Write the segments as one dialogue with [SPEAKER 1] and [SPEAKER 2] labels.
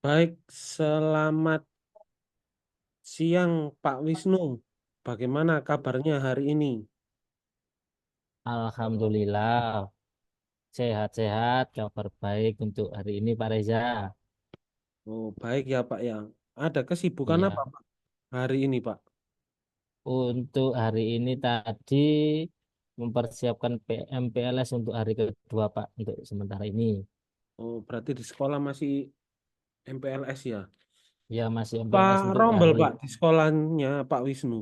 [SPEAKER 1] Baik, selamat siang Pak Wisnu. Bagaimana kabarnya hari ini?
[SPEAKER 2] Alhamdulillah, sehat-sehat, kabar baik untuk hari ini Pak Reza.
[SPEAKER 1] Oh, baik ya Pak ya. Ada kesibukan apa
[SPEAKER 2] Iya,
[SPEAKER 1] Pak hari ini Pak?
[SPEAKER 2] untuk hari ini tadi mempersiapkan PMPLS untuk hari kedua Pak, untuk sementara ini.
[SPEAKER 1] Oh, berarti di sekolah masih MPLS ya?
[SPEAKER 2] Ya masih
[SPEAKER 1] Pak
[SPEAKER 2] MPLS untuk
[SPEAKER 1] Rombel
[SPEAKER 2] hari,
[SPEAKER 1] Pak di sekolahnya Pak Wisnu.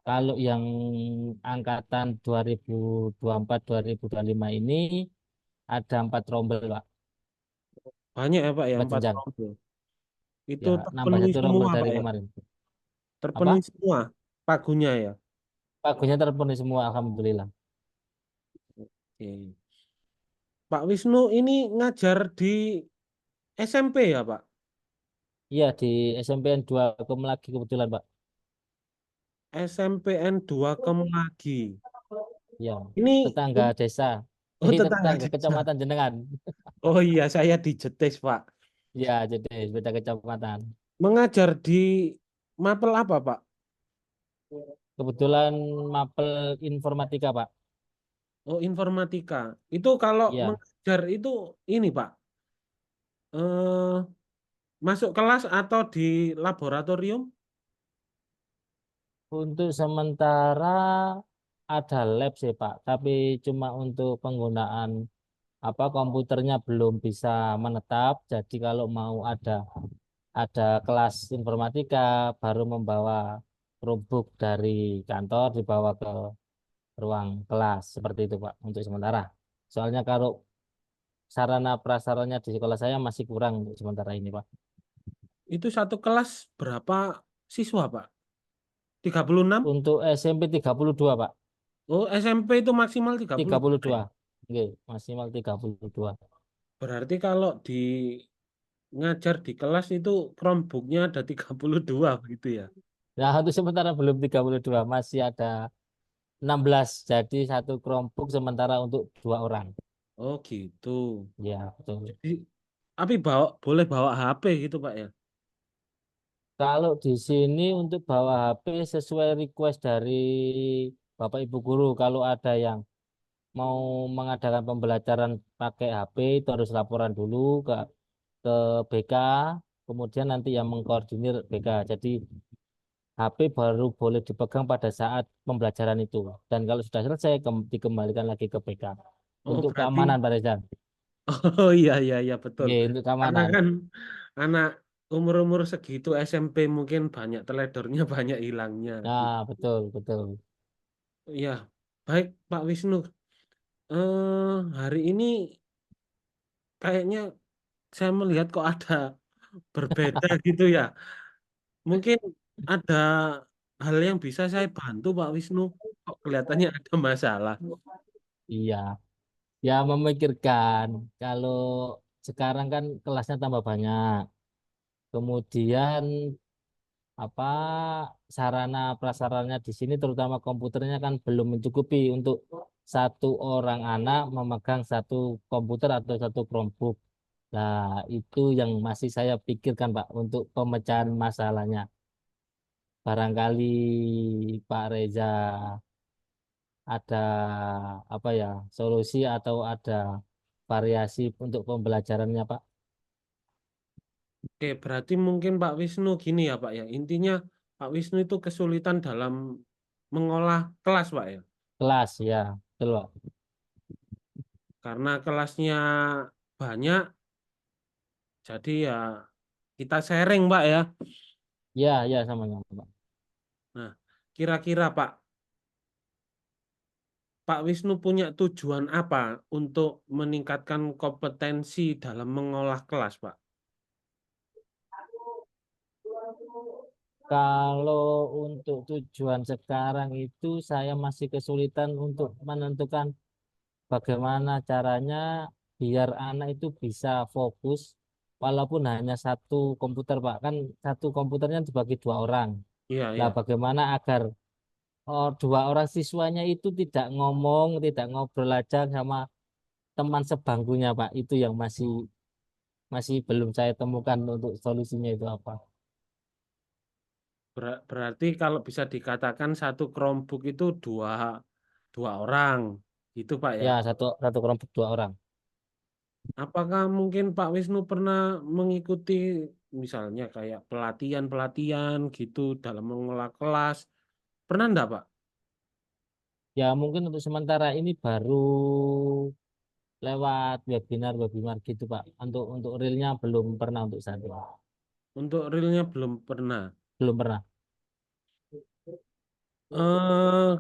[SPEAKER 2] kalau yang angkatan 2024-2025 ini ada 4 rombel Pak,
[SPEAKER 1] Banyak ya Pak ya,
[SPEAKER 2] 4
[SPEAKER 1] empat
[SPEAKER 2] jenjang.
[SPEAKER 1] rombel. Itu
[SPEAKER 2] Ya, nambah
[SPEAKER 1] terpenuhi
[SPEAKER 2] satu rombel
[SPEAKER 1] semua
[SPEAKER 2] dari
[SPEAKER 1] Pak ya?
[SPEAKER 2] kemarin.
[SPEAKER 1] Terpenuhi
[SPEAKER 2] Apa?
[SPEAKER 1] semua pagunya ya?
[SPEAKER 2] Pagunya terpenuhi semua, Alhamdulillah.
[SPEAKER 1] Oke. Pak Wisnu ini ngajar di SMP ya Pak?
[SPEAKER 2] Iya, di SMPN 2 lagi kebetulan Pak.
[SPEAKER 1] SMPN 2 Kemlagi.
[SPEAKER 2] Ya,
[SPEAKER 1] Ini,
[SPEAKER 2] tetangga desa.
[SPEAKER 1] oh tetangga
[SPEAKER 2] Tetangga
[SPEAKER 1] desa.
[SPEAKER 2] kecamatan Jenengan.
[SPEAKER 1] Oh iya, saya di Jetis, Pak.
[SPEAKER 2] Ya, jadi beda kecamatan.
[SPEAKER 1] Mengajar di Mapel apa, Pak?
[SPEAKER 2] Kebetulan mapel informatika, Pak.
[SPEAKER 1] Oh, informatika. Itu kalau
[SPEAKER 2] Ya,
[SPEAKER 1] mengajar itu ini, Pak. Eh, masuk kelas atau di laboratorium?
[SPEAKER 2] untuk sementara ada lab sih, Pak. Tapi cuma untuk penggunaan komputernya belum bisa menetap. Jadi kalau mau ada kelas informatika baru membawa Chromebook dari kantor dibawa ke ruang kelas seperti itu Pak untuk sementara. Soalnya kalau sarana prasaranya di sekolah saya masih kurang untuk sementara ini Pak.
[SPEAKER 1] Itu satu kelas berapa siswa, Pak? 36?
[SPEAKER 2] Untuk SMP 32 Pak.
[SPEAKER 1] Oh, SMP itu maksimal tiga
[SPEAKER 2] tiga
[SPEAKER 1] puluh
[SPEAKER 2] puluh
[SPEAKER 1] ya?
[SPEAKER 2] dua Oke, maksimal 32.
[SPEAKER 1] Berarti kalau di ngajar di kelas itu Chromebook-nya ada 32 begitu ya?
[SPEAKER 2] Nah, untuk sementara belum 32, masih ada 16. Jadi satu Chromebook sementara untuk 2 orang.
[SPEAKER 1] Oh, gitu.
[SPEAKER 2] Ya, betul.
[SPEAKER 1] Jadi, tapi boleh bawa HP gitu, Pak ya?
[SPEAKER 2] Kalau di sini untuk bawa HP sesuai request dari Bapak Ibu guru, kalau ada yang mau mengadakan pembelajaran pakai HP itu harus laporan dulu ke BK, kemudian nanti yang mengkoordinir BK. Jadi HP baru boleh dipegang pada saat pembelajaran itu. Dan kalau sudah selesai dikembalikan lagi ke BK
[SPEAKER 1] Oh,
[SPEAKER 2] untuk
[SPEAKER 1] berarti
[SPEAKER 2] keamanan Pak Reza.
[SPEAKER 1] oh iya iya iya betul.
[SPEAKER 2] Oke, untuk
[SPEAKER 1] Karena
[SPEAKER 2] keamanan.
[SPEAKER 1] kan anak umur-umur segitu SMP mungkin banyak teledornya banyak hilangnya gitu.
[SPEAKER 2] Nah, betul, betul.
[SPEAKER 1] Iya, baik Pak Wisnu. Hari ini kayaknya saya melihat kok ada berbeda gitu ya. Mungkin ada hal yang bisa saya bantu Pak Wisnu. Kok kelihatannya ada masalah.
[SPEAKER 2] Iya, ya memikirkan kalau sekarang kan kelasnya tambah banyak. Kemudian apa sarana prasarannya di sini terutama komputernya kan belum mencukupi untuk satu orang anak memegang satu komputer atau satu Chromebook. Nah, itu yang masih saya pikirkan Pak untuk pemecahan masalahnya. Barangkali Pak Reza ada solusi atau ada variasi untuk pembelajarannya Pak.
[SPEAKER 1] Oke, berarti mungkin Pak Wisnu gini ya Pak ya. Intinya Pak Wisnu itu kesulitan dalam mengolah kelas Pak ya.
[SPEAKER 2] Kelas ya, betul Pak.
[SPEAKER 1] Karena kelasnya banyak, jadi ya kita sharing Pak ya.
[SPEAKER 2] Ya, ya sama-sama Pak.
[SPEAKER 1] Nah, kira-kira Pak Wisnu punya tujuan apa untuk meningkatkan kompetensi dalam mengolah kelas Pak?
[SPEAKER 2] Kalau untuk tujuan sekarang itu saya masih kesulitan untuk menentukan bagaimana caranya biar anak itu bisa fokus walaupun hanya satu komputer, Pak. Kan satu komputernya dibagi 2 orang.
[SPEAKER 1] Iya,
[SPEAKER 2] Nah,
[SPEAKER 1] iya.
[SPEAKER 2] bagaimana agar 2 orang siswanya itu tidak ngomong, tidak ngobrol aja sama teman sebangkunya, Pak. Itu yang masih belum saya temukan untuk solusinya itu apa.
[SPEAKER 1] Berarti kalau bisa dikatakan satu Chromebook itu dua dua orang, gitu Pak ya.
[SPEAKER 2] Ya, satu satu kelompok 2 orang.
[SPEAKER 1] Apakah mungkin Pak Wisnu pernah mengikuti misalnya kayak pelatihan-pelatihan gitu dalam mengelola kelas? Pernah enggak Pak?
[SPEAKER 2] Ya, mungkin untuk sementara ini baru lewat webinar gitu, Pak. Untuk realnya belum pernah untuk saat ini.
[SPEAKER 1] Untuk realnya belum pernah.
[SPEAKER 2] Belum pernah.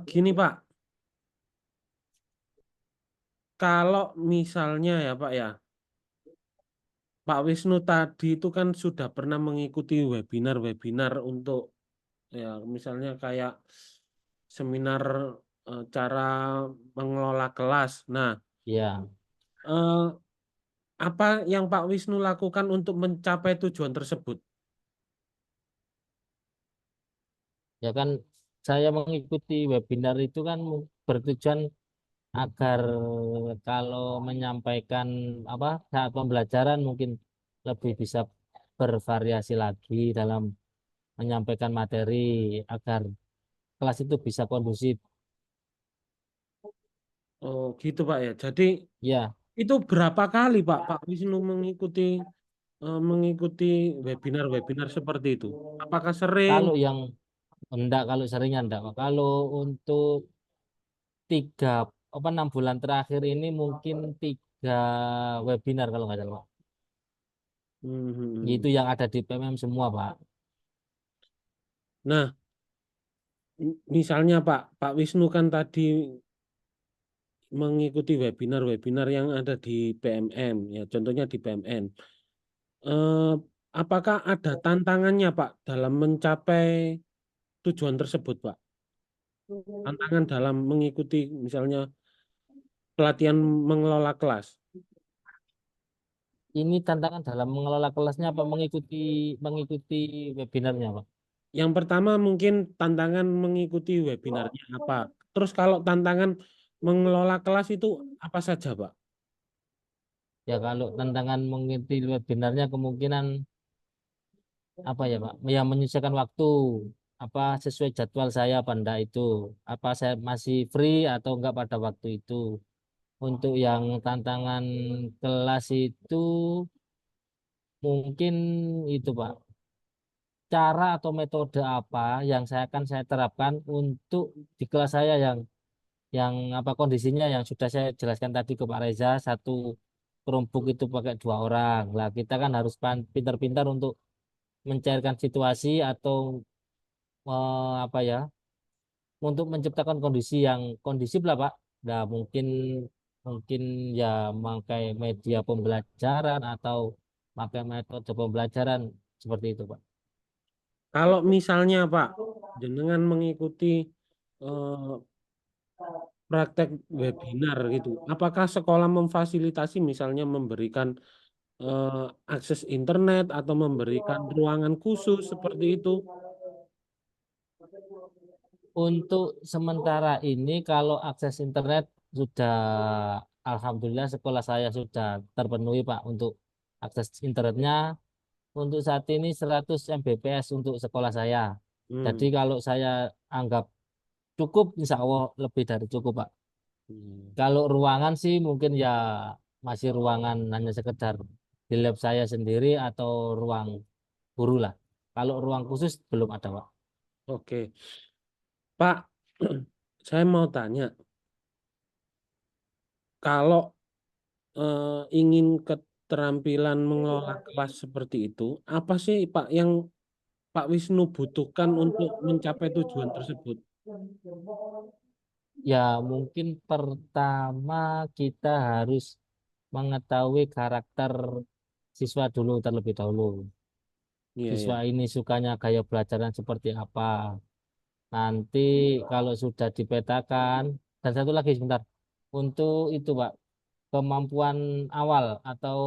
[SPEAKER 1] Gini Pak, kalau misalnya ya Pak ya, Pak Wisnu tadi itu kan sudah pernah mengikuti webinar-webinar untuk ya misalnya kayak seminar cara mengelola kelas. Nah,
[SPEAKER 2] Ya,
[SPEAKER 1] eh, apa yang Pak Wisnu lakukan untuk mencapai tujuan tersebut?
[SPEAKER 2] ya kan saya mengikuti webinar itu kan bertujuan agar kalau menyampaikan apa saat pembelajaran mungkin lebih bisa bervariasi lagi dalam menyampaikan materi agar kelas itu bisa kondusif.
[SPEAKER 1] Oh, gitu Pak ya. Jadi
[SPEAKER 2] Ya,
[SPEAKER 1] itu berapa kali Pak Wisnu mengikuti webinar-webinar seperti itu? Apakah sering?
[SPEAKER 2] kalau yang enggak, kalau seringnya enggak. Kalau untuk 6 bulan terakhir ini mungkin 3 webinar kalau nggak salah, Pak.
[SPEAKER 1] Hmm.
[SPEAKER 2] Itu yang ada di PMM semua, Pak.
[SPEAKER 1] Nah, misalnya Pak Wisnu kan tadi mengikuti webinar-webinar yang ada di PMM, ya contohnya di PMN. Eh, apakah ada tantangannya Pak dalam mencapai tujuan tersebut Pak? Tantangan dalam mengikuti misalnya pelatihan mengelola kelas.
[SPEAKER 2] Ini tantangan dalam mengelola kelasnya apa mengikuti mengikuti webinarnya, Pak?
[SPEAKER 1] Yang pertama mungkin tantangan mengikuti webinarnya apa? Terus kalau tantangan mengelola kelas itu apa saja Pak?
[SPEAKER 2] Ya kalau tantangan mengikuti webinarnya kemungkinan apa ya, Pak? Yang menyesuaikan waktu apa sesuai jadwal saya apa enggak itu. Apa saya masih free atau enggak pada waktu itu. Untuk yang tantangan kelas itu mungkin itu, Pak. Cara atau metode apa yang saya terapkan untuk di kelas saya yang apa kondisinya yang sudah saya jelaskan tadi ke Pak Reza, satu kelompok itu pakai 2 orang. Lah kita kan harus pintar-pintar untuk mencairkan situasi atau apa ya untuk menciptakan kondisi yang kondisif lah Pak. Nah mungkin mungkin ya memakai media pembelajaran atau pakai metode pembelajaran seperti itu Pak.
[SPEAKER 1] Kalau misalnya Pak, jenengan mengikuti eh, praktek webinar gitu, apakah sekolah memfasilitasi misalnya memberikan eh, akses internet atau memberikan ruangan khusus seperti itu?
[SPEAKER 2] Untuk sementara ini kalau akses internet sudah alhamdulillah sekolah saya sudah terpenuhi Pak untuk akses internetnya untuk saat ini 100 Mbps untuk sekolah saya. Jadi
[SPEAKER 1] Hmm.
[SPEAKER 2] kalau saya anggap cukup insya Allah lebih dari cukup Pak.
[SPEAKER 1] Hmm.
[SPEAKER 2] Kalau ruangan sih mungkin ya masih ruangan hanya sekedar di lab saya sendiri atau ruang guru lah. Kalau ruang khusus belum ada Pak.
[SPEAKER 1] Oke, Pak, saya mau tanya, kalau ingin keterampilan mengelola kelas seperti itu, apa sih Pak yang Pak Wisnu butuhkan untuk mencapai tujuan tersebut?
[SPEAKER 2] Ya mungkin pertama kita harus mengetahui karakter siswa dulu terlebih dahulu.
[SPEAKER 1] Iya,
[SPEAKER 2] Siswa
[SPEAKER 1] ya.
[SPEAKER 2] ini sukanya gaya belajaran seperti apa. Nanti kalau sudah dipetakan, dan satu lagi sebentar, untuk itu Pak, kemampuan awal atau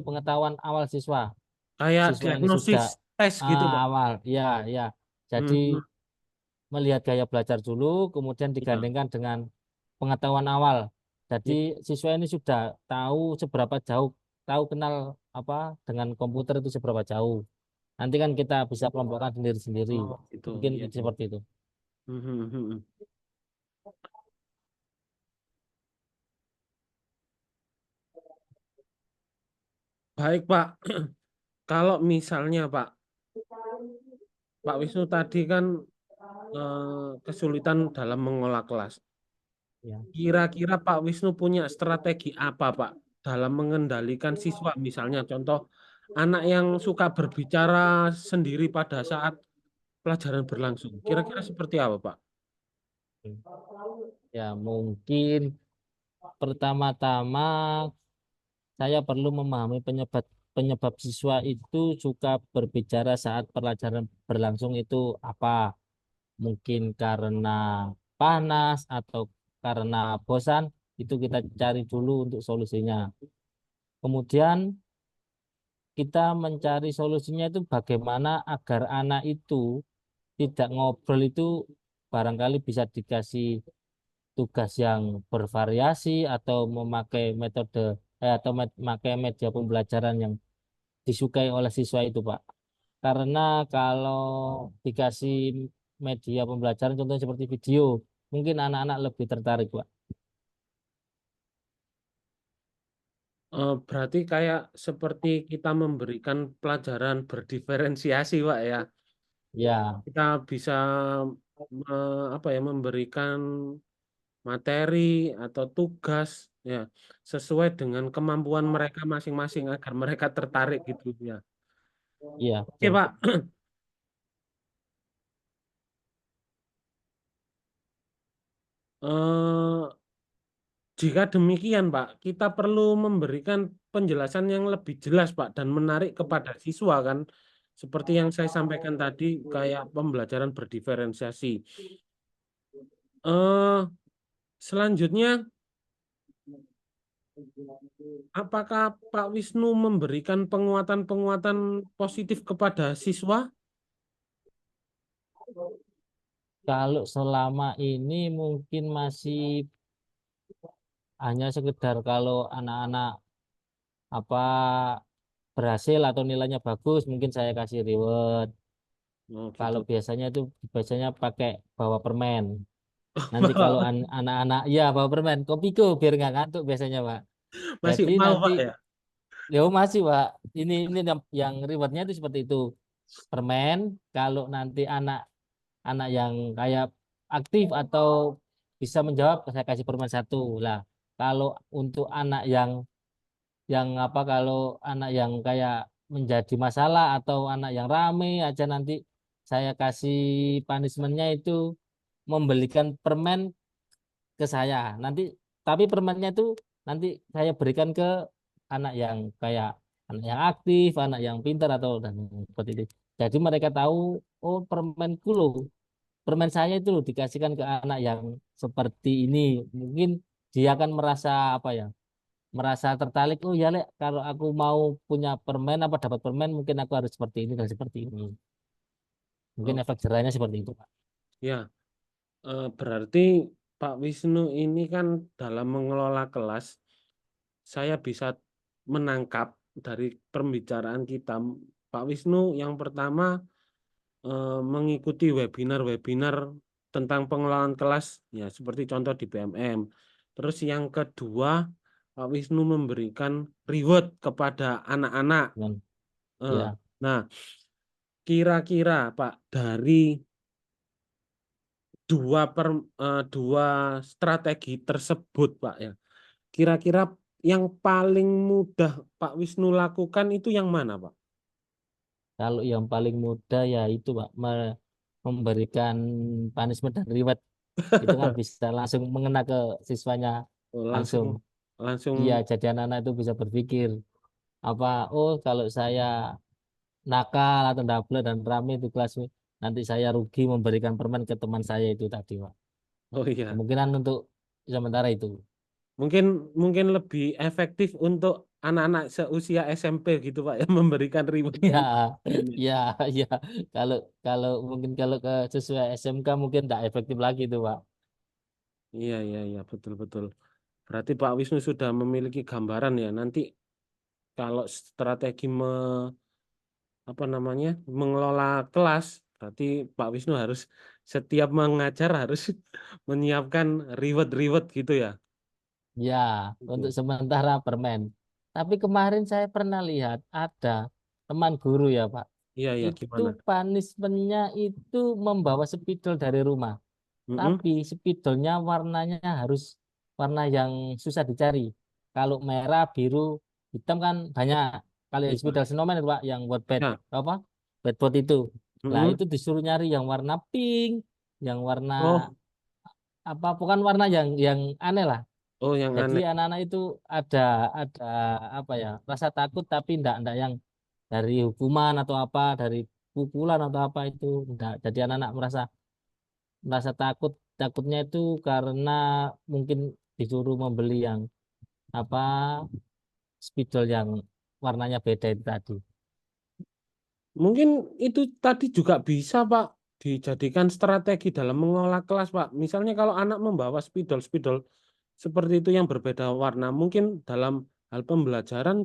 [SPEAKER 2] pengetahuan awal siswa.
[SPEAKER 1] Kayak
[SPEAKER 2] Siswa ini
[SPEAKER 1] diagnosis
[SPEAKER 2] sudah
[SPEAKER 1] tes gitu, Pak.
[SPEAKER 2] awal, ya, ya. Jadi
[SPEAKER 1] Hmm,
[SPEAKER 2] melihat gaya belajar dulu, kemudian
[SPEAKER 1] ya.
[SPEAKER 2] digandengkan dengan pengetahuan awal. Jadi
[SPEAKER 1] Ya.
[SPEAKER 2] siswa ini sudah tahu seberapa jauh, tahu kenal apa dengan komputer itu seberapa jauh. Nanti kan kita bisa kelompokkan sendiri-sendiri.
[SPEAKER 1] Oh, gitu.
[SPEAKER 2] Mungkin
[SPEAKER 1] Iya, iya.
[SPEAKER 2] seperti itu.
[SPEAKER 1] Mhm, mhm. Baik, Pak. Kalau misalnya, Pak, Pak Wisnu tadi kan kesulitan dalam mengolah kelas.
[SPEAKER 2] Ya.
[SPEAKER 1] Kira-kira Pak Wisnu punya strategi apa, Pak, dalam mengendalikan siswa? Misalnya contoh anak yang suka berbicara sendiri pada saat pelajaran berlangsung. Kira-kira seperti apa, Pak?
[SPEAKER 2] Ya, mungkin pertama-tama saya perlu memahami penyebab penyebab siswa itu suka berbicara saat pelajaran berlangsung itu apa. Mungkin karena panas atau karena bosan, itu kita cari dulu untuk solusinya. Kemudian kita mencari solusinya itu bagaimana agar anak itu tidak ngobrol itu barangkali bisa dikasih tugas yang bervariasi atau memakai metode atau memakai media pembelajaran yang disukai oleh siswa itu, Pak. Karena kalau dikasih media pembelajaran contohnya seperti video, mungkin anak-anak lebih tertarik, Pak.
[SPEAKER 1] Berarti kayak seperti kita memberikan pelajaran berdiferensiasi, Pak ya.
[SPEAKER 2] Ya,
[SPEAKER 1] Kita bisa apa ya memberikan materi atau tugas ya sesuai dengan kemampuan mereka masing-masing agar mereka tertarik gitu ya.
[SPEAKER 2] iya,
[SPEAKER 1] Oke,
[SPEAKER 2] betul.
[SPEAKER 1] Pak. Eh, Jika demikian, Pak, kita perlu memberikan penjelasan yang lebih jelas, Pak, dan menarik kepada siswa kan. Seperti yang saya sampaikan tadi, kayak pembelajaran berdiferensiasi. Eh, Selanjutnya, apakah Pak Wisnu memberikan penguatan-penguatan positif kepada siswa?
[SPEAKER 2] Kalau selama ini mungkin masih hanya sekedar kalau anak-anak apa berhasil atau nilainya bagus, mungkin saya kasih reward.
[SPEAKER 1] Oh,
[SPEAKER 2] Kalau
[SPEAKER 1] gitu.
[SPEAKER 2] biasanya itu biasanya pakai bawa permen. Nanti kalau anak-anak, ya bawa permen, kopiko biar nggak ngantuk biasanya, Pak.
[SPEAKER 1] Masih
[SPEAKER 2] Jadi
[SPEAKER 1] mau,
[SPEAKER 2] nanti,
[SPEAKER 1] Pak ya?
[SPEAKER 2] ya masih, Pak. Ini yang rewardnya itu seperti itu. Permen, kalau nanti anak yang kayak aktif atau bisa menjawab, saya kasih permen satu. Lah, kalau untuk anak yang apa kalau anak yang kayak menjadi masalah atau anak yang rame aja nanti saya kasih punishmentnya itu membelikan permen ke saya. Nanti tapi permennya itu nanti saya berikan ke anak yang kayak anak yang aktif, anak yang pintar atau dan seperti itu. Jadi mereka tahu, oh permenku loh, permen saya itu loh dikasihkan ke anak yang seperti ini. Mungkin dia akan merasa apa ya? Merasa tertarik. Oh ya Lek, kalau aku mau punya permen apa dapat permen mungkin aku harus seperti ini dan seperti ini. Mungkin
[SPEAKER 1] Oh,
[SPEAKER 2] efek jerahnya seperti itu, Pak.
[SPEAKER 1] ya, berarti Pak Wisnu ini kan dalam mengelola kelas, saya bisa menangkap dari pembicaraan kita, Pak Wisnu yang pertama mengikuti webinar-webinar tentang pengelolaan kelas, ya seperti contoh di BMM. Terus yang kedua, Pak Wisnu memberikan reward kepada anak-anak.
[SPEAKER 2] Dan
[SPEAKER 1] Eh,
[SPEAKER 2] ya,
[SPEAKER 1] Nah, kira-kira Pak dari dua strategi tersebut, Pak ya, kira-kira yang paling mudah Pak Wisnu lakukan itu yang mana, Pak?
[SPEAKER 2] kalau yang paling mudah ya itu, Pak, memberikan punishment dan reward itu kan bisa langsung mengena ke siswanya
[SPEAKER 1] Langsung
[SPEAKER 2] langsung.
[SPEAKER 1] langsung
[SPEAKER 2] Iya, jadi anak-anak itu bisa berpikir apa, oh kalau saya nakal atau double dan rame di kelas nanti saya rugi memberikan permen ke teman saya itu tadi, Pak.
[SPEAKER 1] oh iya.
[SPEAKER 2] Kemungkinan untuk sementara itu.
[SPEAKER 1] Mungkin mungkin lebih efektif untuk anak-anak seusia SMP gitu Pak ya memberikan reward
[SPEAKER 2] Ya,
[SPEAKER 1] yang ini.
[SPEAKER 2] ya, ya. Kalau kalau mungkin kalau ke sesuai SMK mungkin tidak efektif lagi tuh, Pak.
[SPEAKER 1] Iya iya iya betul betul. Berarti Pak Wisnu sudah memiliki gambaran ya. Nanti kalau strategi apa namanya mengelola kelas, berarti Pak Wisnu harus setiap mengajar harus menyiapkan reward-reward gitu ya.
[SPEAKER 2] Ya, untuk
[SPEAKER 1] Gitu.
[SPEAKER 2] sementara permen. Tapi kemarin saya pernah lihat ada teman guru ya, Pak.
[SPEAKER 1] Iya, iya,
[SPEAKER 2] Itu
[SPEAKER 1] gimana?
[SPEAKER 2] punishmentnya itu membawa spidol dari rumah.
[SPEAKER 1] Mm-mm.
[SPEAKER 2] Tapi spidolnya warnanya harus warna yang susah dicari. Kalau merah, biru, hitam kan banyak. Kalau yang
[SPEAKER 1] Iya.
[SPEAKER 2] spidol snowman itu Pak, yang buat bed
[SPEAKER 1] Ya.
[SPEAKER 2] apa? Bedboard itu. Lah
[SPEAKER 1] Mm-mm.
[SPEAKER 2] itu disuruh nyari yang warna pink, yang warna
[SPEAKER 1] Oh,
[SPEAKER 2] apa? Bukan warna yang aneh lah.
[SPEAKER 1] oh yang
[SPEAKER 2] Jadi
[SPEAKER 1] aneh.
[SPEAKER 2] anak-anak itu ada ada apa ya? Rasa takut tapi ndak yang dari hukuman atau apa, dari pukulan atau apa itu ndak. Jadi anak-anak merasa takut, takutnya itu karena mungkin disuruh membeli yang apa spidol yang warnanya beda itu tadi.
[SPEAKER 1] Mungkin itu tadi juga bisa, Pak, dijadikan strategi dalam mengolah kelas, Pak. Misalnya kalau anak membawa spidol-spidol seperti itu yang berbeda warna, mungkin dalam hal pembelajaran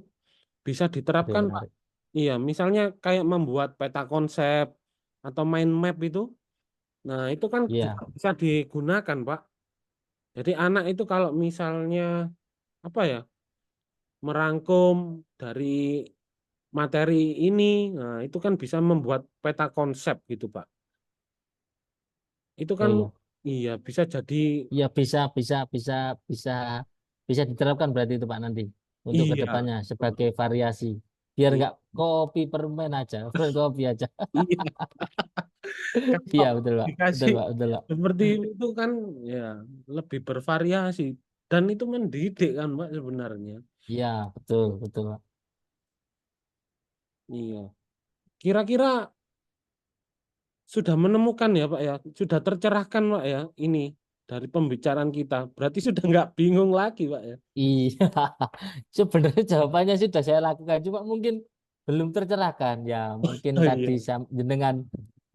[SPEAKER 1] bisa
[SPEAKER 2] Ide
[SPEAKER 1] diterapkan, Pak.
[SPEAKER 2] menarik.
[SPEAKER 1] Iya, misalnya kayak membuat peta konsep atau mind map itu. Nah, itu kan juga
[SPEAKER 2] Iya,
[SPEAKER 1] bisa digunakan, Pak. Jadi anak itu kalau misalnya apa ya, merangkum dari materi ini, nah itu kan bisa membuat peta konsep gitu, Pak. Itu
[SPEAKER 2] oh
[SPEAKER 1] kan
[SPEAKER 2] iya,
[SPEAKER 1] iya bisa jadi
[SPEAKER 2] iya bisa bisa diterapkan berarti itu Pak nanti untuk
[SPEAKER 1] iya.
[SPEAKER 2] kedepannya sebagai variasi. Biar
[SPEAKER 1] Iya,
[SPEAKER 2] nggak kopi permen aja, permen kopi aja.
[SPEAKER 1] iya. Kalau
[SPEAKER 2] Iya betul Pak, betul
[SPEAKER 1] dikasih
[SPEAKER 2] Pak, betul Pak.
[SPEAKER 1] seperti itu kan ya lebih bervariasi dan itu mendidik kan, Pak, sebenarnya.
[SPEAKER 2] Iya betul betul Pak.
[SPEAKER 1] Iya. Kira-kira sudah menemukan ya, Pak ya, sudah tercerahkan, Pak ya, ini dari pembicaraan kita. Berarti sudah nggak bingung lagi, Pak ya.
[SPEAKER 2] Iya, sebenarnya jawabannya sudah saya lakukan, cuma mungkin belum tercerahkan. Ya, mungkin
[SPEAKER 1] Oh
[SPEAKER 2] tadi
[SPEAKER 1] iya,
[SPEAKER 2] jenengan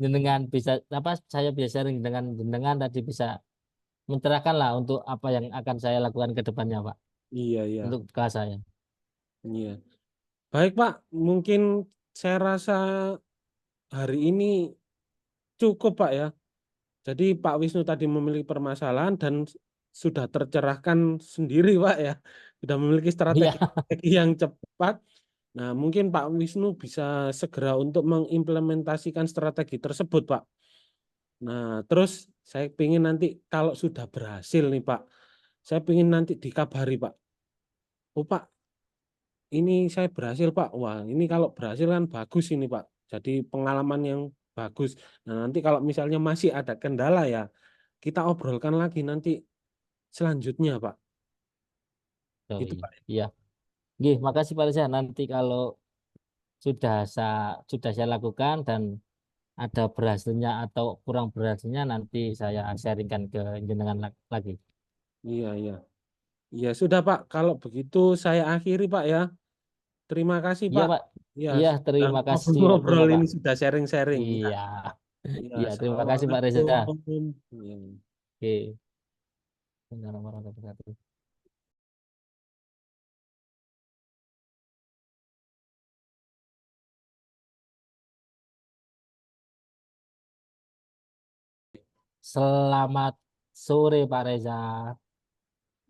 [SPEAKER 2] jenengan bisa apa saya bisa sharing dengan jenengan tadi bisa mencerahkan lah untuk apa yang akan saya lakukan ke depannya, Pak,
[SPEAKER 1] iya, iya,
[SPEAKER 2] untuk kelas saya.
[SPEAKER 1] iya. Baik, Pak. Mungkin saya rasa hari ini cukup, Pak ya. Jadi Pak Wisnu tadi memiliki permasalahan dan sudah tercerahkan sendiri, Pak ya. Sudah memiliki
[SPEAKER 2] Iya,
[SPEAKER 1] strategi yang cepat. Nah, mungkin Pak Wisnu bisa segera untuk mengimplementasikan strategi tersebut, Pak. Nah, terus saya ingin nanti kalau sudah berhasil nih, Pak, saya ingin nanti dikabari, Pak. Oh, Pak, ini saya berhasil, Pak. Wah, ini kalau berhasil kan bagus ini, Pak. Jadi pengalaman yang bagus. Nah, nanti kalau misalnya masih ada kendala ya, kita obrolkan lagi nanti selanjutnya, Pak.
[SPEAKER 2] oh
[SPEAKER 1] Gitu,
[SPEAKER 2] iya,
[SPEAKER 1] Pak.
[SPEAKER 2] iya. Gih, makasih Pak Reza. Nanti kalau sudah saya lakukan dan ada berhasilnya atau kurang berhasilnya nanti saya sharingkan ke jenengan lagi.
[SPEAKER 1] Iya, iya. Iya, sudah, Pak. Kalau begitu saya akhiri, Pak ya. Terima kasih,
[SPEAKER 2] Iya
[SPEAKER 1] Pak.
[SPEAKER 2] Pak.
[SPEAKER 1] Ya,
[SPEAKER 2] Iya,
[SPEAKER 1] sudah
[SPEAKER 2] terima kasih waktunya
[SPEAKER 1] ngobrol-ngobrol
[SPEAKER 2] Pak.
[SPEAKER 1] ini sudah sharing-sharing. Ya,
[SPEAKER 2] Iya,
[SPEAKER 1] ya.
[SPEAKER 2] iya, terima kasih Pak Reza.
[SPEAKER 1] Assalamualaikum. Ya.
[SPEAKER 2] Oke. Assalamualaikum warahmatullahi wabarakatuh. Selamat sore Pak Reza.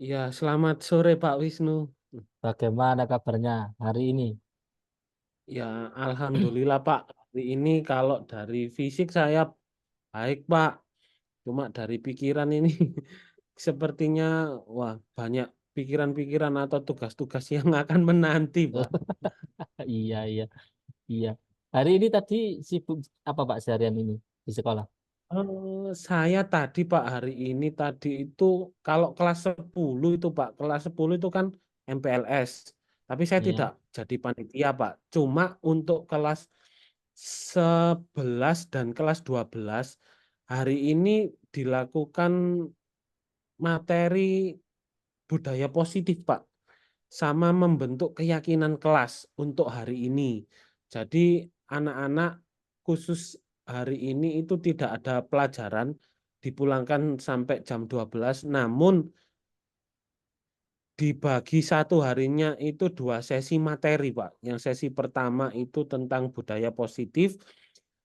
[SPEAKER 1] Ya, selamat sore, Pak Wisnu.
[SPEAKER 2] Bagaimana kabarnya hari ini?
[SPEAKER 1] Ya, Alhamdulillah, Pak. Hari ini kalau dari fisik saya baik, Pak. Cuma dari pikiran ini sepertinya, wah, banyak pikiran-pikiran atau tugas-tugas yang akan menanti, Pak.
[SPEAKER 2] Iya, iya, iya. Hari ini tadi sibuk apa Pak seharian ini di sekolah?
[SPEAKER 1] Saya tadi Pak hari ini tadi itu kalau kelas 10 itu Pak, kelas 10 itu kan MPLS. Tapi saya tidak
[SPEAKER 2] Ya.
[SPEAKER 1] jadi panitia Pak. Cuma untuk kelas 11 dan kelas 12 hari ini dilakukan materi budaya positif Pak. Sama membentuk keyakinan kelas untuk hari ini. Jadi anak-anak khusus hari ini itu tidak ada pelajaran dipulangkan sampai jam 12, namun dibagi satu harinya itu dua sesi materi, Pak. Yang sesi pertama itu tentang budaya positif,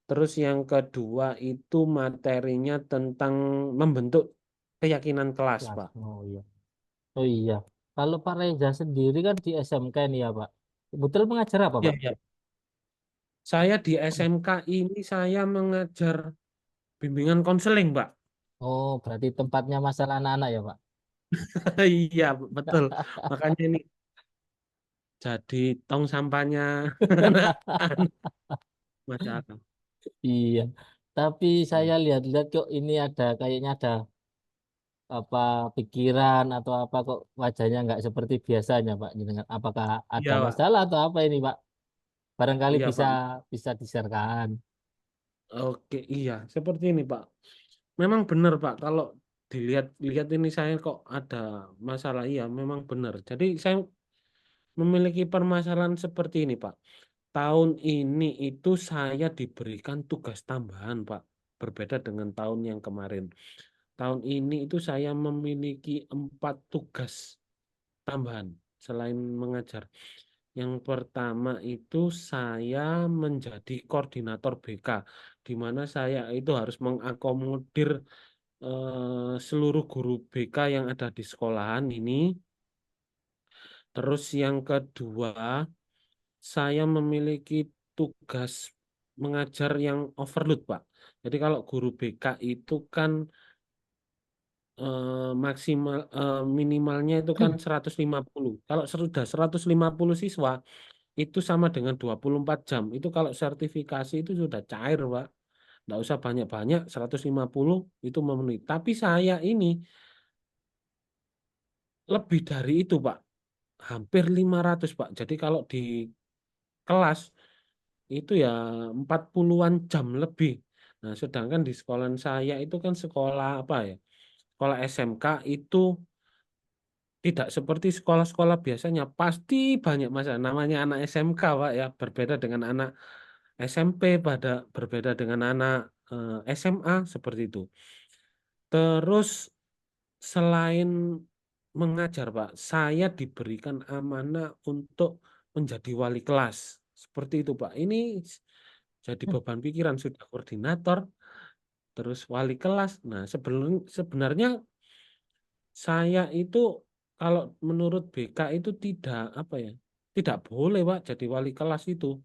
[SPEAKER 1] terus yang kedua itu materinya tentang membentuk keyakinan kelas,
[SPEAKER 2] Kelas.
[SPEAKER 1] Pak.
[SPEAKER 2] Oh iya. Oh iya. Kalau Pak Reza sendiri kan di SMK nih ya Pak. Betul mengajar apa
[SPEAKER 1] Iya,
[SPEAKER 2] Pak?
[SPEAKER 1] iya. Saya di SMK ini saya mengajar bimbingan konseling, Pak.
[SPEAKER 2] Oh, berarti tempatnya masalah anak-anak ya Pak?
[SPEAKER 1] Iya, betul. Makanya ini jadi tong sampahnya anak masyarakat.
[SPEAKER 2] Iya. Tapi saya
[SPEAKER 1] Hmm.
[SPEAKER 2] lihat-lihat kok ini ada kayaknya ada apa pikiran atau apa kok wajahnya nggak seperti biasanya Pak. Jenengan. Apakah ada
[SPEAKER 1] Iya, Pak.
[SPEAKER 2] masalah atau apa ini Pak? Barangkali
[SPEAKER 1] Iya,
[SPEAKER 2] bisa
[SPEAKER 1] Pak.
[SPEAKER 2] bisa diserahkan.
[SPEAKER 1] Oke, iya, seperti ini, Pak. Memang benar, Pak. Kalau dilihat-lihat ini saya kok ada masalah. Iya, memang benar. Jadi saya memiliki permasalahan seperti ini, Pak. Tahun ini itu saya diberikan tugas tambahan, Pak. Berbeda dengan tahun yang kemarin. Tahun ini itu saya memiliki 4 tugas tambahan selain mengajar. Yang pertama itu saya menjadi koordinator BK, di mana saya itu harus mengakomodir seluruh guru BK yang ada di sekolahan ini. Terus yang kedua, saya memiliki tugas mengajar yang overload, Pak. Jadi kalau guru BK itu kan maksimal minimalnya itu kan 150. Kalau sudah 150 siswa itu sama dengan 24 jam. Itu kalau sertifikasi itu sudah cair, Pak. Nggak usah banyak-banyak, 150 itu memenuhi. Tapi saya ini lebih dari itu, Pak. Hampir 500, Pak. Jadi kalau di kelas itu ya 40-an jam lebih. Nah, sedangkan di sekolah saya itu kan sekolah apa ya? Sekolah SMK itu tidak seperti sekolah-sekolah biasanya. Pasti banyak masalah. Namanya anak SMK, Pak ya. Berbeda dengan anak SMP, berbeda dengan anak SMA seperti itu. Terus selain mengajar, Pak, saya diberikan amanah untuk menjadi wali kelas. Seperti itu, Pak. Ini jadi beban pikiran sudah koordinator, terus wali kelas. Nah, sebenarnya saya itu kalau menurut BK itu tidak apa ya? Tidak boleh, Pak, jadi wali kelas itu.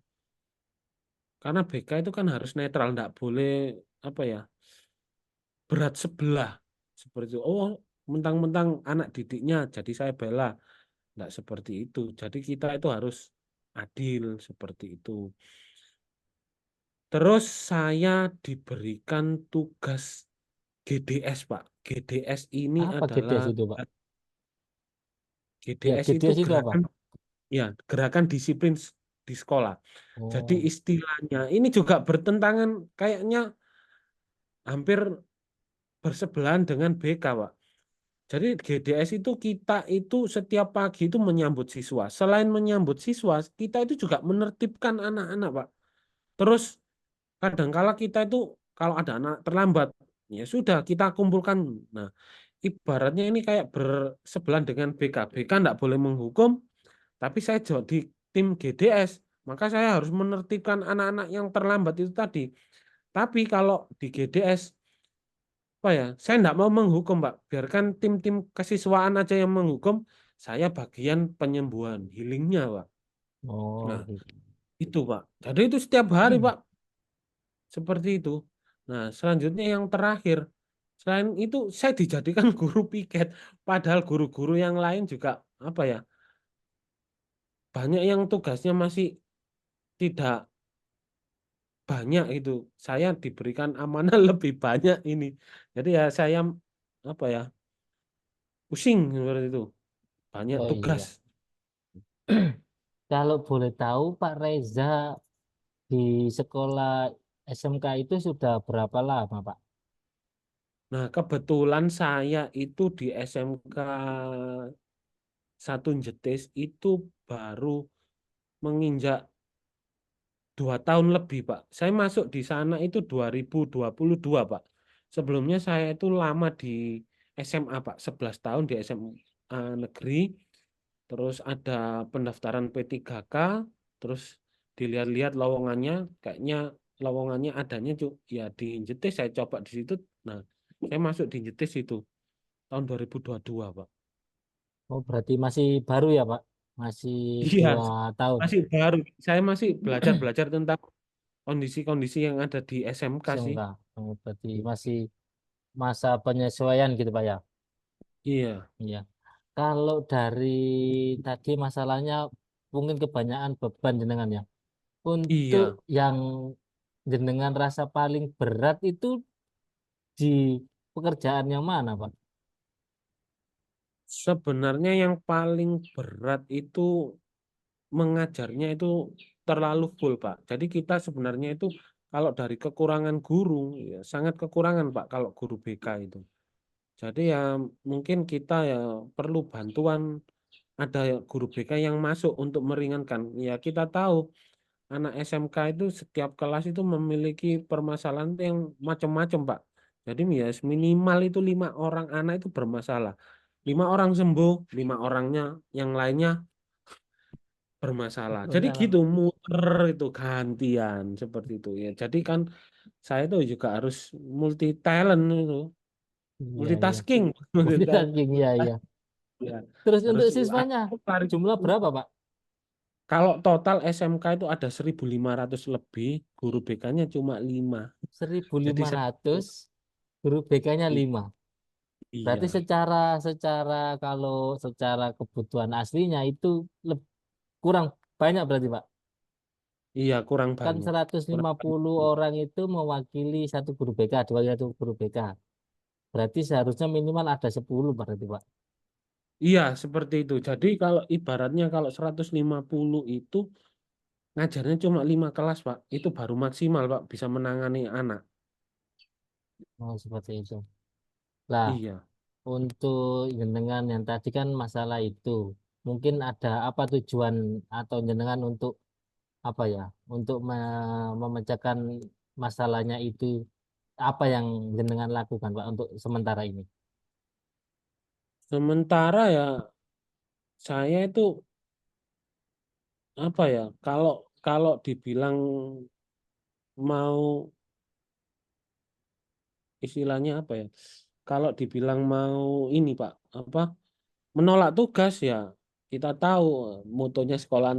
[SPEAKER 1] Karena BK itu kan harus netral, tidak boleh apa ya? Berat sebelah. Seperti itu. Oh, mentang-mentang anak didiknya jadi saya bela. Tidak seperti itu. Jadi kita itu harus adil seperti itu. Terus saya diberikan tugas GDS, Pak. GDS ini
[SPEAKER 2] Apa
[SPEAKER 1] adalah
[SPEAKER 2] GDS itu Pak? Ya
[SPEAKER 1] GDS itu
[SPEAKER 2] GDS itu apa?
[SPEAKER 1] gerakan ya, gerakan disiplin di sekolah. Jadi
[SPEAKER 2] Oh,
[SPEAKER 1] istilahnya ini juga bertentangan kayaknya hampir bersebelahan dengan BK, Pak. Jadi GDS itu kita itu setiap pagi itu menyambut siswa. Selain menyambut siswa, kita itu juga menertibkan anak-anak, Pak. Terus kadangkala kita itu kalau ada anak terlambat, ya sudah kita kumpulkan. Nah, ibaratnya ini kayak bersebelahan dengan BK. BK tidak boleh menghukum, tapi saya jadi tim GDS. Maka saya harus menertibkan anak-anak yang terlambat itu tadi. Tapi kalau di GDS apa ya? Saya tidak mau menghukum, Pak. Biarkan tim-tim kesiswaan aja yang menghukum. Saya bagian penyembuhan, healingnya, Pak. Nah,
[SPEAKER 2] oh gitu.
[SPEAKER 1] itu, Pak. Jadi itu setiap hari, Pak, seperti itu. Nah, selanjutnya yang terakhir, selain itu saya dijadikan guru piket. Padahal guru-guru yang lain juga apa ya? Banyak yang tugasnya masih tidak banyak itu. Saya diberikan amanah lebih banyak ini. Jadi ya saya apa ya? Pusing seperti itu. Banyak
[SPEAKER 2] Oh
[SPEAKER 1] tugas.
[SPEAKER 2] iya. Kalau boleh tahu Pak Reza di sekolah SMK itu sudah berapa lama Pak?
[SPEAKER 1] Nah, kebetulan saya itu di SMK satu Jetis itu baru menginjak 2 tahun lebih, Pak. Saya masuk di sana itu 2022, Pak. Sebelumnya saya itu lama di SMA, Pak. 11 tahun di SMA negeri. terus ada pendaftaran P3K, terus dilihat-lihat lowongannya, kayaknya lowongannya adanya ya di Injetis, saya coba di situ. Nah, saya masuk di Injetis itu tahun 2022, Pak.
[SPEAKER 2] Oh, berarti masih baru ya, Pak? Masih
[SPEAKER 1] Iya,
[SPEAKER 2] 2 tahun.
[SPEAKER 1] masih baru. Saya masih belajar-belajar tentang kondisi-kondisi yang ada di SMK sih.
[SPEAKER 2] SMK. Oh, berarti masih masa penyesuaian gitu, Pak ya?
[SPEAKER 1] Iya,
[SPEAKER 2] Iya. Kalau dari tadi masalahnya mungkin kebanyakan beban jenengan ya. Untuk
[SPEAKER 1] iya.
[SPEAKER 2] yang jenengan rasa paling berat itu di pekerjaan yang mana, Pak?
[SPEAKER 1] Sebenarnya yang paling berat itu mengajarnya itu terlalu full, Pak. Jadi kita sebenarnya itu kalau dari kekurangan guru, ya sangat kekurangan, Pak, kalau guru BK itu. Jadi ya mungkin kita ya perlu bantuan, ada guru BK yang masuk untuk meringankan. Ya kita tahu anak SMK itu setiap kelas itu memiliki permasalahan yang macam-macam, Pak. Jadi ya minimal itu 5 orang anak itu bermasalah. 5 orang sembuh, 5 orangnya yang lainnya bermasalah. Jadi
[SPEAKER 2] Masalah.
[SPEAKER 1] gitu muter itu gantian seperti itu ya. Jadi kan saya tuh juga harus multi talent itu,
[SPEAKER 2] Iya, iya.
[SPEAKER 1] multitasking,
[SPEAKER 2] Multitasking, iya, iya.
[SPEAKER 1] ya.
[SPEAKER 2] Terus
[SPEAKER 1] Harus
[SPEAKER 2] untuk siswanya,
[SPEAKER 1] cari.
[SPEAKER 2] jumlah berapa, Pak?
[SPEAKER 1] Kalau total SMK itu ada 1.500 lebih, guru BK-nya cuma 5.
[SPEAKER 2] seribu
[SPEAKER 1] Jadi
[SPEAKER 2] lima ratus, guru BK-nya 5. Berarti
[SPEAKER 1] iya,
[SPEAKER 2] secara secara kalau secara kebutuhan aslinya itu kurang banyak berarti, Pak.
[SPEAKER 1] iya kurang
[SPEAKER 2] Kan
[SPEAKER 1] banyak.
[SPEAKER 2] seratus
[SPEAKER 1] Kurang
[SPEAKER 2] lima
[SPEAKER 1] banyak.
[SPEAKER 2] puluh orang itu mewakili satu guru BK, dua satu guru BK. Berarti seharusnya minimal ada 10 berarti, Pak.
[SPEAKER 1] Iya, seperti itu. Jadi kalau ibaratnya kalau 150 itu ngajarnya cuma 5 kelas, Pak. Itu baru maksimal, Pak, bisa menangani anak.
[SPEAKER 2] Oh, seperti itu. Lah,
[SPEAKER 1] Iya.
[SPEAKER 2] untuk jenengan yang tadi kan masalah itu, mungkin ada apa tujuan atau jenengan untuk apa ya, untuk memecahkan masalahnya itu, apa yang jenengan lakukan, Pak, untuk sementara ini?
[SPEAKER 1] Sementara ya saya itu apa ya? Kalau kalau dibilang mau istilahnya apa ya? Kalau dibilang mau ini, Pak, apa? Menolak tugas ya kita tahu motonya sekolah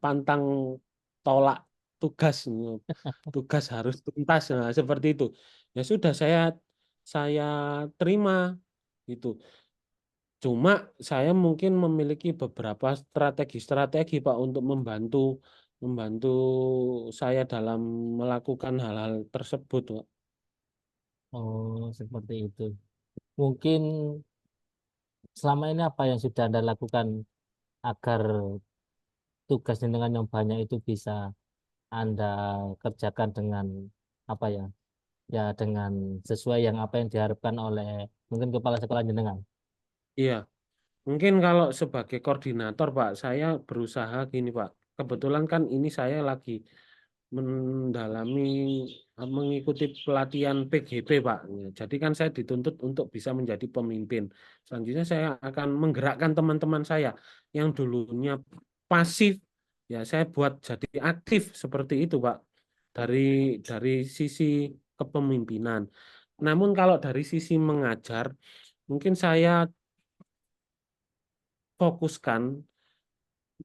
[SPEAKER 1] pantang tolak tugas, tugas harus tuntas, nah, seperti itu. Ya sudah saya terima itu. Cuma saya mungkin memiliki beberapa strategi-strategi, Pak, untuk membantu membantu saya dalam melakukan hal-hal tersebut, Pak.
[SPEAKER 2] Oh, seperti itu. Mungkin selama ini apa yang sudah Anda lakukan agar tugas jenengan yang banyak itu bisa Anda kerjakan dengan apa ya? Ya dengan sesuai yang apa yang diharapkan oleh mungkin kepala sekolah jenengan.
[SPEAKER 1] Iya. Mungkin kalau sebagai koordinator, Pak, saya berusaha gini, Pak. Kebetulan kan ini saya lagi mendalami mengikuti pelatihan PGP, Pak. Ya, jadi kan saya dituntut untuk bisa menjadi pemimpin. Selanjutnya saya akan menggerakkan teman-teman saya yang dulunya pasif, ya saya buat jadi aktif seperti itu, Pak. Dari dari sisi kepemimpinan. Namun kalau dari sisi mengajar, mungkin saya fokuskan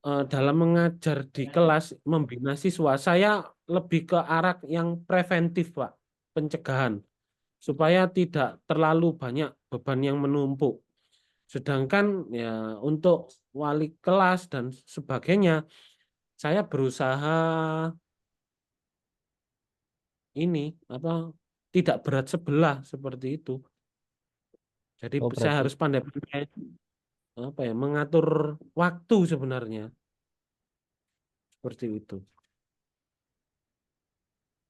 [SPEAKER 1] dalam mengajar di kelas, membina siswa, saya lebih ke arah yang preventif, Pak, pencegahan, supaya tidak terlalu banyak beban yang menumpuk. Sedangkan ya untuk wali kelas dan sebagainya, saya berusaha ini apa tidak berat sebelah seperti itu. Jadi
[SPEAKER 2] Oh
[SPEAKER 1] saya
[SPEAKER 2] berarti
[SPEAKER 1] harus pandai-pandai apa ya mengatur waktu sebenarnya seperti itu.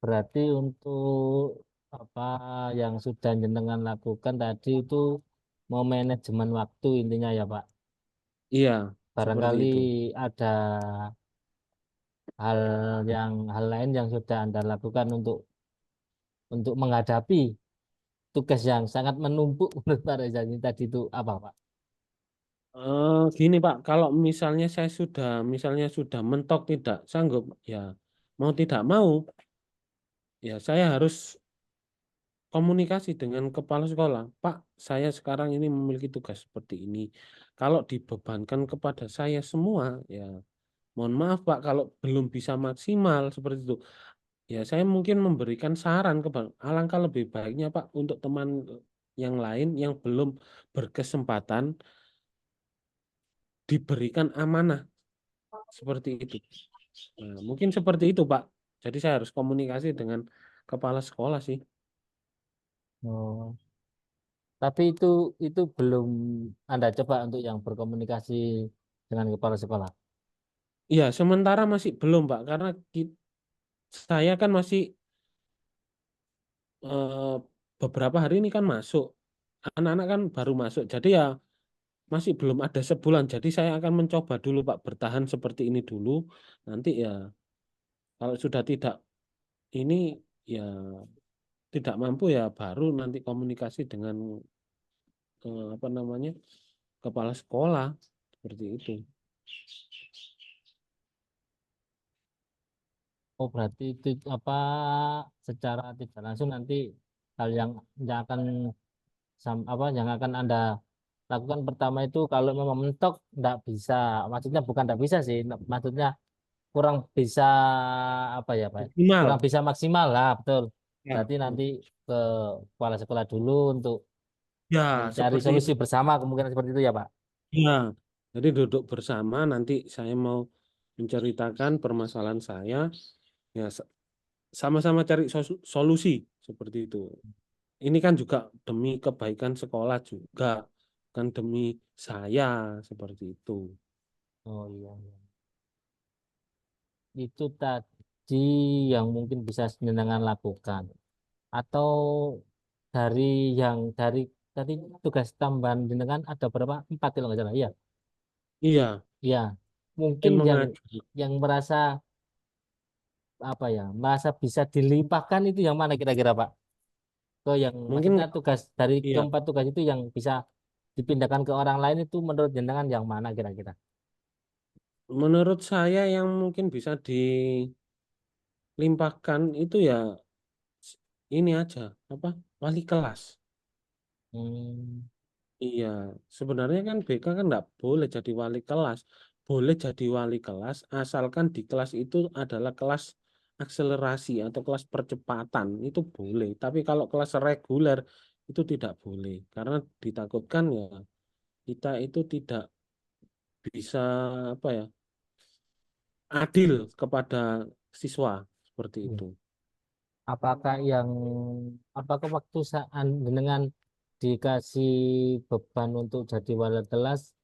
[SPEAKER 2] berarti untuk apa yang sudah jenengan lakukan tadi itu mau manajemen waktu intinya ya Pak.
[SPEAKER 1] Iya, seperti
[SPEAKER 2] Barangkali
[SPEAKER 1] itu.
[SPEAKER 2] ada hal hal lain yang sudah Anda lakukan untuk menghadapi tugas yang sangat menumpuk menurut Pak Reza ini tadi itu apa Pak?
[SPEAKER 1] Gini Pak, kalau misalnya saya misalnya sudah mentok tidak sanggup, ya mau tidak mau, ya saya harus komunikasi dengan kepala sekolah. Pak, saya sekarang ini memiliki tugas seperti ini. Kalau dibebankan kepada saya semua, ya mohon maaf Pak, kalau belum bisa maksimal seperti itu, ya saya mungkin memberikan saran ke Bang. Alangkah lebih baiknya Pak untuk teman yang lain yang belum berkesempatan diberikan amanah seperti itu. Nah, mungkin seperti itu Pak. Jadi saya harus komunikasi dengan kepala sekolah sih.
[SPEAKER 2] Oh, tapi itu belum Anda coba untuk yang berkomunikasi dengan kepala sekolah.
[SPEAKER 1] Iya, sementara masih belum Pak, karena saya kan masih eh, beberapa hari ini kan masuk. Anak-anak kan baru masuk. Jadi ya masih belum ada sebulan. Jadi saya akan mencoba dulu Pak bertahan seperti ini dulu. Nanti ya kalau sudah tidak ini ya tidak mampu ya baru nanti komunikasi dengan apa namanya kepala sekolah seperti itu.
[SPEAKER 2] Oh, berarti itu apa secara tidak langsung nanti hal yang akan apa yang akan Anda lakukan pertama itu kalau memang mentok tidak bisa, maksudnya bukan tidak bisa sih, maksudnya kurang bisa apa ya Pak? Kurang
[SPEAKER 1] Optimal.
[SPEAKER 2] bisa maksimal lah, betul.
[SPEAKER 1] Ya,
[SPEAKER 2] Berarti nanti ke kepala sekolah dulu untuk
[SPEAKER 1] ya
[SPEAKER 2] mencari
[SPEAKER 1] seperti itu.
[SPEAKER 2] solusi bersama kemungkinan seperti itu ya Pak.
[SPEAKER 1] Ya, jadi duduk bersama nanti saya mau menceritakan permasalahan saya. Ya, sama-sama cari solusi seperti itu. Ini kan juga demi kebaikan sekolah juga, kan demi saya seperti itu.
[SPEAKER 2] Oh iya, iya. Itu tadi yang mungkin bisa jenengan lakukan. Atau dari dari tadi tugas tambahan jenengan ada berapa? Empat kalau nggak salah. Iya,
[SPEAKER 1] Iya,
[SPEAKER 2] iya. Mungkin
[SPEAKER 1] mungkin mengajar.
[SPEAKER 2] yang merasa apa ya, merasa bisa dilimpahkan itu yang mana kira-kira Pak? Ke yang
[SPEAKER 1] Mungkin
[SPEAKER 2] maksudnya tugas dari
[SPEAKER 1] iya,
[SPEAKER 2] keempat tugas itu yang bisa dipindahkan ke orang lain itu menurut jenengan yang mana kira-kira?
[SPEAKER 1] menurut saya yang mungkin bisa dilimpahkan itu ya ini aja, apa? Wali kelas.
[SPEAKER 2] Hmm,
[SPEAKER 1] Iya, sebenarnya kan BK kan nggak boleh jadi wali kelas. Boleh jadi wali kelas asalkan di kelas itu adalah kelas akselerasi atau kelas percepatan itu boleh. Tapi kalau kelas reguler itu tidak boleh karena ditakutkan ya kita itu tidak bisa apa ya adil kepada siswa seperti
[SPEAKER 2] iya.
[SPEAKER 1] itu.
[SPEAKER 2] Apakah apakah waktu saat dengan dikasih beban untuk jadi wali kelas,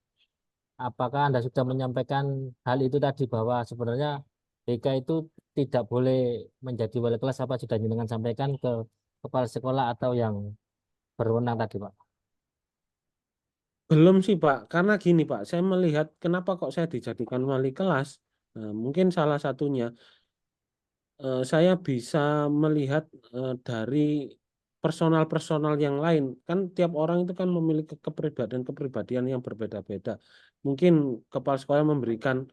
[SPEAKER 2] apakah Anda sudah menyampaikan hal itu tadi bahwa sebenarnya BK itu tidak boleh menjadi wali kelas apa sudah jenengan sampaikan ke kepala sekolah atau yang berwenang tadi Pak?
[SPEAKER 1] Belum sih Pak, karena gini Pak, saya melihat kenapa kok saya dijadikan wali kelas. Nah, mungkin salah satunya saya bisa melihat dari personal-personal yang lain. Kan tiap orang itu kan memiliki kepribadian-kepribadian yang berbeda-beda. Mungkin kepala sekolah memberikan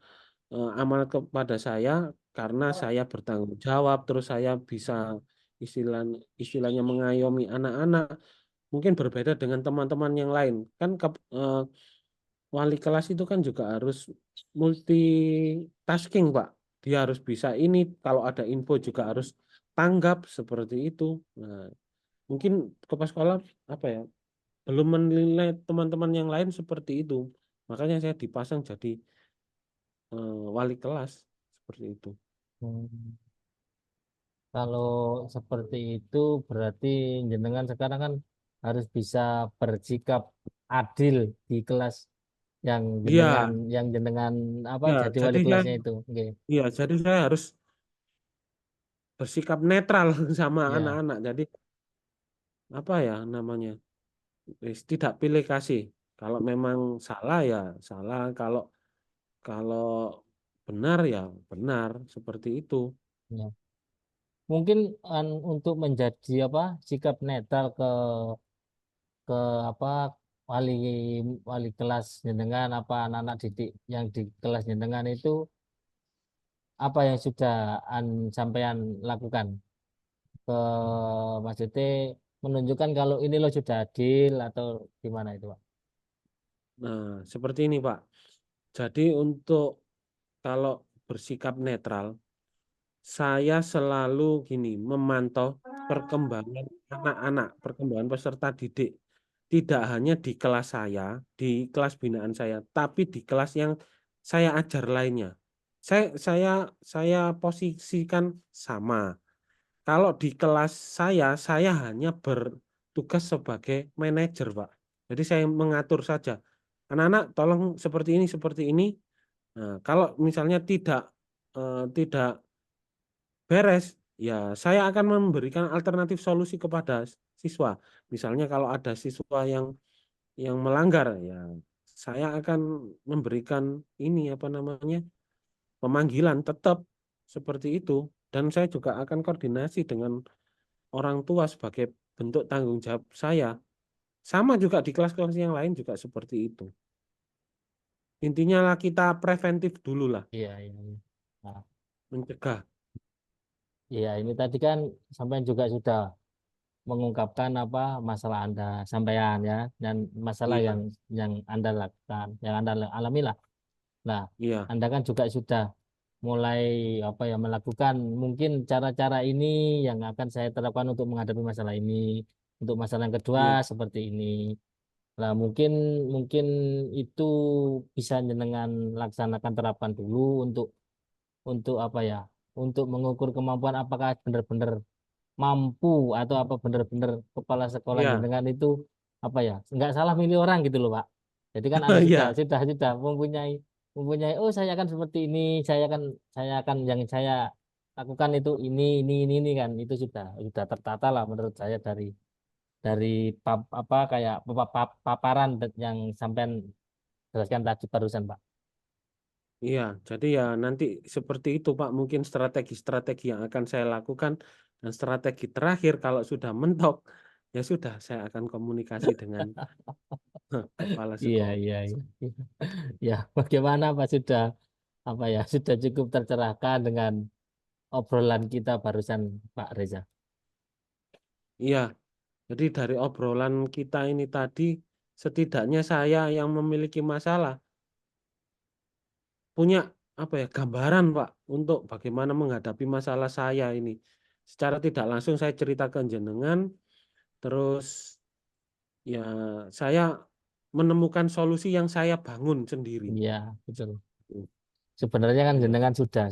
[SPEAKER 1] amanat kepada saya karena saya bertanggung jawab, terus saya bisa istilah istilahnya mengayomi anak-anak. Mungkin berbeda dengan teman-teman yang lain. Kan wali kelas itu kan juga harus multitasking, Pak. Dia harus bisa ini, kalau ada info juga harus tanggap seperti itu. Nah, mungkin kepala sekolah apa ya, belum menilai teman-teman yang lain seperti itu. Makanya saya dipasang jadi wali kelas seperti itu.
[SPEAKER 2] Hmm. Kalau seperti itu berarti jenengan sekarang kan harus bisa bersikap adil di kelas
[SPEAKER 1] Iya,
[SPEAKER 2] yang jenengan apa
[SPEAKER 1] ya,
[SPEAKER 2] jadi
[SPEAKER 1] jadi
[SPEAKER 2] wali
[SPEAKER 1] saya,
[SPEAKER 2] kelasnya itu. Oke.
[SPEAKER 1] iya, jadi saya harus bersikap netral sama
[SPEAKER 2] Ya,
[SPEAKER 1] anak-anak. Jadi apa ya namanya? Tidak pilih kasih. Kalau memang salah ya salah. Kalau kalau benar ya benar seperti itu.
[SPEAKER 2] ya. Mungkin untuk menjadi apa sikap netral ke apa wali wali kelas jenengan apa anak-anak didik yang di kelas jenengan itu apa yang sudah sampean lakukan ke maksudnya menunjukkan kalau ini lo sudah adil atau gimana itu Pak?
[SPEAKER 1] Nah, seperti ini Pak. Jadi untuk kalau bersikap netral, saya selalu gini, memantau perkembangan anak-anak, perkembangan peserta didik. Tidak hanya di kelas saya, di kelas binaan saya, tapi di kelas yang saya ajar lainnya. Saya posisikan sama. Kalau di kelas saya hanya bertugas sebagai manajer, Pak. Jadi saya mengatur saja. Anak-anak, tolong seperti ini, seperti ini. Nah, kalau misalnya tidak beres, ya saya akan memberikan alternatif solusi kepada siswa. Misalnya kalau ada siswa yang melanggar, ya saya akan memberikan ini apa namanya pemanggilan tetap seperti itu. Dan saya juga akan koordinasi dengan orang tua sebagai bentuk tanggung jawab saya. Sama juga di kelas-kelas yang lain juga seperti itu. Intinya lah kita preventif dulu lah,
[SPEAKER 2] Iya, iya, iya. Nah,
[SPEAKER 1] mencegah.
[SPEAKER 2] iya ini tadi kan sampean juga sudah mengungkapkan apa masalah Anda sampean ya dan masalah
[SPEAKER 1] Iya,
[SPEAKER 2] yang Anda lakukan, yang Anda alami lah. Nah,
[SPEAKER 1] iya,
[SPEAKER 2] Anda kan juga sudah mulai apa ya melakukan mungkin cara-cara ini yang akan saya terapkan untuk menghadapi masalah ini. Untuk masalah yang kedua
[SPEAKER 1] iya,
[SPEAKER 2] seperti ini. Nah, mungkin mungkin itu bisa jenengan laksanakan terapkan dulu untuk apa ya? Untuk mengukur kemampuan apakah benar-benar mampu atau apa benar-benar kepala sekolah
[SPEAKER 1] iya,
[SPEAKER 2] jenengan itu apa ya? Nggak salah milih orang gitu loh, Pak. Jadi kan Anda sudah
[SPEAKER 1] iya,
[SPEAKER 2] sudah sudah mempunyai mempunyai oh saya akan seperti ini, saya akan yang saya lakukan itu ini kan itu sudah tertata lah menurut saya dari apa kayak paparan yang sampean jelaskan tadi barusan Pak.
[SPEAKER 1] iya. Jadi ya nanti seperti itu Pak. Mungkin strategi-strategi yang akan saya lakukan dan strategi terakhir kalau sudah mentok, ya sudah saya akan komunikasi dengan kepala
[SPEAKER 2] Iya
[SPEAKER 1] sekolah.
[SPEAKER 2] iya iya. Ya bagaimana Pak sudah apa ya sudah cukup tercerahkan dengan obrolan kita barusan Pak Reza.
[SPEAKER 1] Iya. Jadi dari obrolan kita ini tadi, setidaknya saya yang memiliki masalah punya apa ya gambaran Pak untuk bagaimana menghadapi masalah saya ini. Secara tidak langsung saya cerita ke jenengan, terus ya saya menemukan solusi yang saya bangun sendiri.
[SPEAKER 2] Iya betul. Sebenarnya kan
[SPEAKER 1] Iya,
[SPEAKER 2] jenengan sudah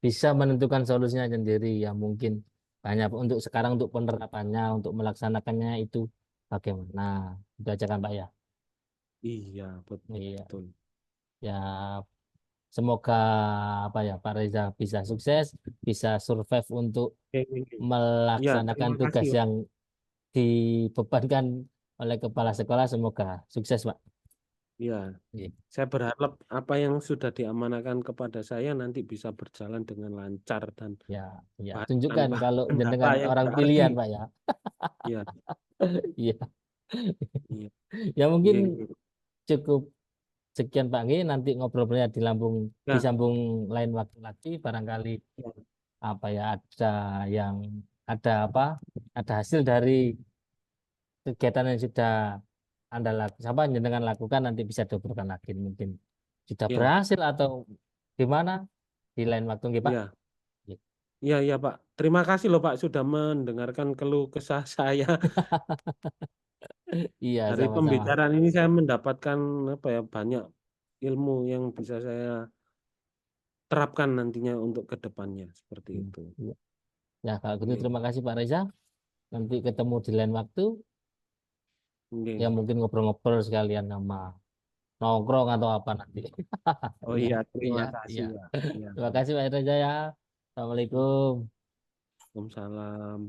[SPEAKER 2] bisa menentukan solusinya sendiri ya mungkin banyak untuk sekarang untuk penerapannya untuk melaksanakannya itu bagaimana itu aja kan Pak ya.
[SPEAKER 1] iya
[SPEAKER 2] Iya
[SPEAKER 1] betul.
[SPEAKER 2] ya semoga apa ya Pak Reza bisa sukses bisa survive untuk
[SPEAKER 1] Oke, oke. Ya,
[SPEAKER 2] melaksanakan
[SPEAKER 1] terima
[SPEAKER 2] tugas
[SPEAKER 1] kasih Pak.
[SPEAKER 2] yang dibebankan oleh kepala sekolah semoga sukses Pak.
[SPEAKER 1] Ya,
[SPEAKER 2] Iya.
[SPEAKER 1] saya berharap apa yang sudah diamanahkan kepada saya nanti bisa berjalan dengan lancar dan
[SPEAKER 2] Ya, ya, tunjukkan
[SPEAKER 1] tanpa
[SPEAKER 2] kalau
[SPEAKER 1] kendala
[SPEAKER 2] jenengan
[SPEAKER 1] yang
[SPEAKER 2] orang
[SPEAKER 1] berarti.
[SPEAKER 2] pilihan, Pak ya.
[SPEAKER 1] Iya,
[SPEAKER 2] Iya.
[SPEAKER 1] iya,
[SPEAKER 2] Ya mungkin
[SPEAKER 1] iya, iya.
[SPEAKER 2] cukup sekian Pak Ngi, nanti ngobrolnya
[SPEAKER 1] Ya,
[SPEAKER 2] disambung lain waktu lagi barangkali
[SPEAKER 1] ya,
[SPEAKER 2] apa ya yang ada apa? Ada hasil dari kegiatan yang sudah Anda lakukan, apa yang jenengan lakukan nanti bisa diobrolkan lagi mungkin sudah
[SPEAKER 1] ya,
[SPEAKER 2] berhasil atau gimana di lain waktu nggih, Pak.
[SPEAKER 1] iya, iya, iya, Pak. Terima kasih loh Pak sudah mendengarkan keluh kesah saya.
[SPEAKER 2] Iya,
[SPEAKER 1] Dari
[SPEAKER 2] sama-sama.
[SPEAKER 1] pembicaraan ini saya mendapatkan apa ya banyak ilmu yang bisa saya terapkan nantinya untuk ke depannya seperti
[SPEAKER 2] Hmm,
[SPEAKER 1] itu.
[SPEAKER 2] iya. Ya, kalau gitu
[SPEAKER 1] Iya,
[SPEAKER 2] terima kasih Pak Reza. Nanti ketemu di lain waktu. Ya
[SPEAKER 1] iya.
[SPEAKER 2] mungkin ngobrol-ngobrol sekalian sama nongkrong atau apa nanti.
[SPEAKER 1] Oh
[SPEAKER 2] Iya,
[SPEAKER 1] iya, terima
[SPEAKER 2] iya,
[SPEAKER 1] kasih
[SPEAKER 2] iya.
[SPEAKER 1] ya. Iya,
[SPEAKER 2] Terima kasih Pak Reza ya. Assalamualaikum.
[SPEAKER 1] Waalaikumsalam.